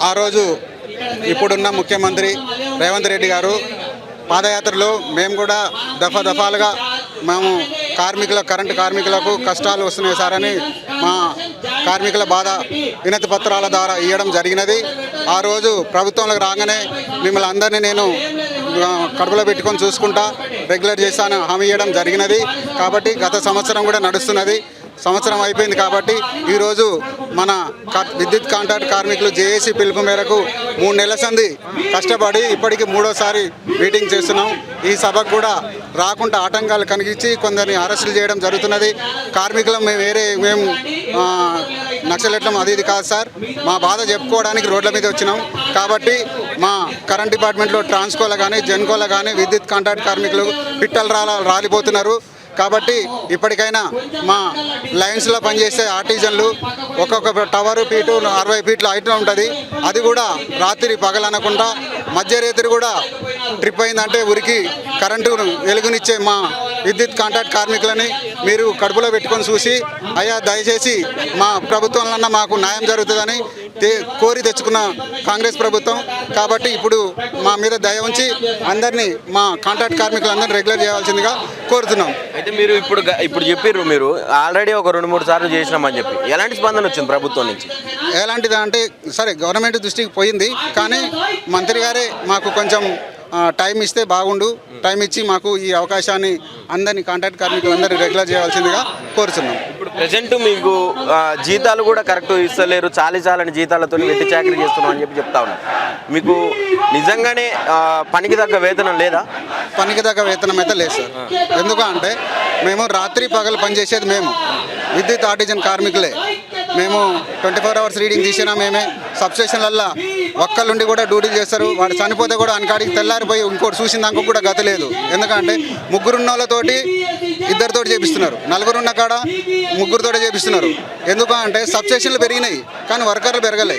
ఆ రోజు ఇప్పుడున్న ముఖ్యమంత్రి రేవంత్ రెడ్డి గారు పాదయాత్రలో మేము కూడా దఫాలుగా మేము కరెంటు కార్మికులకు కష్టాలు వస్తున్నాయి సార్ అని మా కార్మికుల బాధ వినతి పత్రాల ద్వారా ఇవ్వడం జరిగినది. ఆ రోజు ప్రభుత్వంలోకి రాగానే మిమ్మల్ని అందరినీ నేను కడుపులో పెట్టుకొని చూసుకుంటా రెగ్యులర్ చేస్తాను హామీ ఇవ్వడం జరిగినది. కాబట్టి గత సంవత్సరం కూడా నడుస్తున్నది. సంవత్సరం అయిపోయింది కాబట్టి ఈరోజు మన విద్యుత్ కాంట్రాక్ట్ కార్మికులు జేఏసీ పిలుపు మేరకు 3 నెలల సంది కష్టపడి ఇప్పటికి 3వసారి మీటింగ్ చేస్తున్నాం. ఈ సభకు కూడా రాకుండా ఆటంకాలు కలిగించి కొందరిని అరెస్టులు చేయడం జరుగుతున్నది. కార్మికులం మేము నక్సలెట్లం అది కాదు సార్. మా బాధ చెప్పుకోవడానికి రోడ్ల మీద వచ్చినాం. కాబట్టి మా కరెంట్ డిపార్ట్మెంట్లో ట్రాన్స్కోలో కానీ జెన్కోలో కానీ విద్యుత్ కాంట్రాక్ట్ కార్మికులు పిట్టలు రాలిపోతున్నారు. కాబట్టి ఇప్పటికైనా మా లైన్స్లో పనిచేసే ఆర్టిజన్లు ఒక్కొక్క టవరు ఫీటు 60 ఫీట్ల హైట్లో ఉంటుంది. అది కూడా రాత్రి పగలనకుండా మధ్యరేత్రి కూడా ట్రిప్ అయిందంటే ఉరికి కరెంటు వెలుగునిచ్చే మా విద్యుత్ కాంట్రాక్ట్ కార్మికులని మీరు కడుపులో పెట్టుకొని చూసి అయ్యా దయచేసి మా ప్రభుత్వంలో మాకు న్యాయం జరుగుతుందని కోరి తెచ్చుకున్న కాంగ్రెస్ ప్రభుత్వం. కాబట్టి ఇప్పుడు మా మీద దయ ఉంచి అందరినీ మా కాంట్రాక్ట్ కార్మికులందరినీ రెగ్యులర్ చేయాల్సిందిగా కోరుతున్నాం. అయితే మీరు ఇప్పుడు చెప్పారు, మీరు ఆల్రెడీ ఒక 2-3 సార్లు చేసినామని చెప్పి ఎలాంటి స్పందన వచ్చింది ప్రభుత్వం నుంచి? ఎలాంటిది అంటే సరే గవర్నమెంట్ దృష్టికి పోయింది, కానీ మంత్రి గారే మాకు కొంచెం టైం ఇస్తే బాగుండు, టైం ఇచ్చి మాకు ఈ అవకాశాన్ని అందరినీ కాంట్రాక్ట్ కార్మికులందరినీ రెగ్యులర్ చేయాల్సిందిగా కోరుతున్నాం. ఇప్పుడు ప్రజెంట్ మీకు జీతాలు కూడా కరెక్ట్ ఇస్తలేరు, చాలని జీతాలతో వెట్టి చాకరీ చేస్తున్నాం అని చెప్తా ఉన్నాం. మీకు నిజంగానే పనికి తగ్గ వేతనం లేదా? పనికి తగ్గ వేతనం అయితే లేదు సార్. ఎందుకంటే మేము రాత్రి పగలు పనిచేసేది మేము విద్యుత్ ఆర్టిజన్ కార్మికులే. మేము 24 అవర్స్ రీడింగ్ తీసినా మేమే. సబ్స్టేషన్లల్లో ఒక్కళ్ళుండి కూడా డ్యూటీలు చేస్తారు. వాడు చనిపోతే కూడా అనకాడికి తెల్లారిపోయి ఇంకోటి చూసిన దానికి కూడా గత లేదు. ఎందుకంటే ముగ్గురున్న వాళ్ళతోటి 2 చేపిస్తున్నారు, 4 ఉన్న కాడ 3 చేపిస్తున్నారు. ఎందుకంటే సబ్స్టేషన్లు పెరిగినాయి కానీ వర్కర్లు పెరగలే.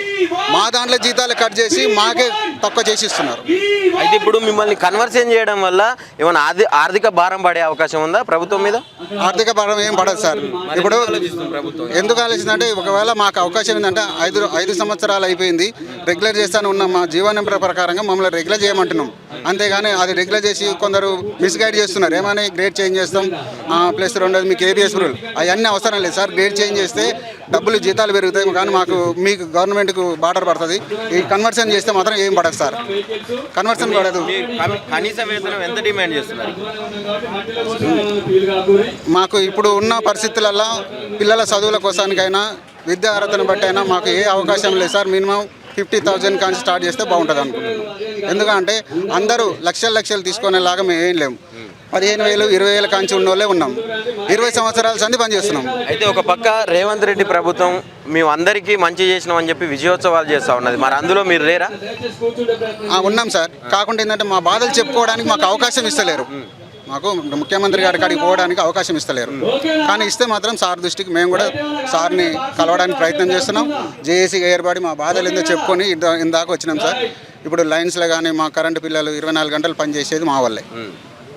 మా దాంట్లో జీతాలు కట్ చేసి మాకే తక్కువ చేసి ఇస్తున్నారు. అయితే ఇప్పుడు మిమ్మల్ని కన్వర్షన్ చేయడం వల్ల ఏమైనా ఆర్థిక భారం పడే అవకాశం ఉందా ప్రభుత్వం మీద? ఆర్థిక భారం ఏం పడదు సార్. ఇప్పుడు ఎందుకు ఆలోచిందంటే ఒకవేళ మాకు అవకాశం ఏంటంటే 5 సంవత్సరాలు అయిపోయింది, రెగ్యులర్ చేస్తాను ఉన్న మా జీవో నెంబర్ ప్రకారంగా మమ్మల్ని రెగ్యులర్ చేయమంటున్నాం. అంతేగాని అది రెగ్యులర్ చేసి కొందరు మిస్గైడ్ చేస్తున్నారు. ఏమని గ్రేడ్ చేంజ్ చేస్తాం ప్లస్ 2 మీకు ఏబిఎస్ రూల్ అవన్నీ అవసరం లేదు సార్. గ్రేడ్ చేంజ్ చేస్తే డబ్బులు జీతాలు పెరుగుతాయి కానీ మీకు గవర్నమెంట్కు బార్డర్ పడుతుంది. ఈ కన్వర్షన్ చేస్తే మాత్రం ఏం పడదు సార్. కన్వర్షన్ పడదు. కనీస వేతనం ఎంత డిమాండ్ చేస్తున్నారు? మాకు ఇప్పుడు ఉన్న పరిస్థితులలో పిల్లల చదువుల కోసానికైనా విద్యా అర్హతను బట్టి అయినా మాకు ఏ అవకాశం లేదు సార్. మినిమం 50,000 కానీ స్టార్ట్ చేస్తే బాగుంటుంది అనుకుంటున్నాం. ఎందుకంటే అందరూ లక్షలు తీసుకునేలాగా మేము ఏం లేము. 15,000 20,000 కాంచి ఉన్న వాళ్ళే ఉన్నాం. 20 సంవత్సరాల సంది పనిచేస్తున్నాం. అయితే ఒక పక్క రేవంత్ రెడ్డి ప్రభుత్వం మేము అందరికీ మంచి చేసినాం అని చెప్పి విజయోత్సవాలు చేస్తూ ఉన్నది, మరి అందులో మీరు లేరా? ఉన్నాం సార్. కాకుండా ఏంటంటే మా బాధలు చెప్పుకోవడానికి మాకు అవకాశం ఇస్తలేరు. మాకు ముఖ్యమంత్రి గారి కాడికి పోవడానికి అవకాశం ఇస్తలేరు. కానీ ఇస్తే మాత్రం సార్ దృష్టికి మేము కూడా సార్ని కలవడానికి ప్రయత్నం చేస్తున్నాం. జేఏసీగా ఏర్పడి మా బాధలు ఏందో చెప్పుకొని ఇందాక వచ్చినాం సార్. ఇప్పుడు లైన్స్లో కానీ మా కరెంటు పిల్లలు 24 గంటలు పనిచేసేది మా వల్లే.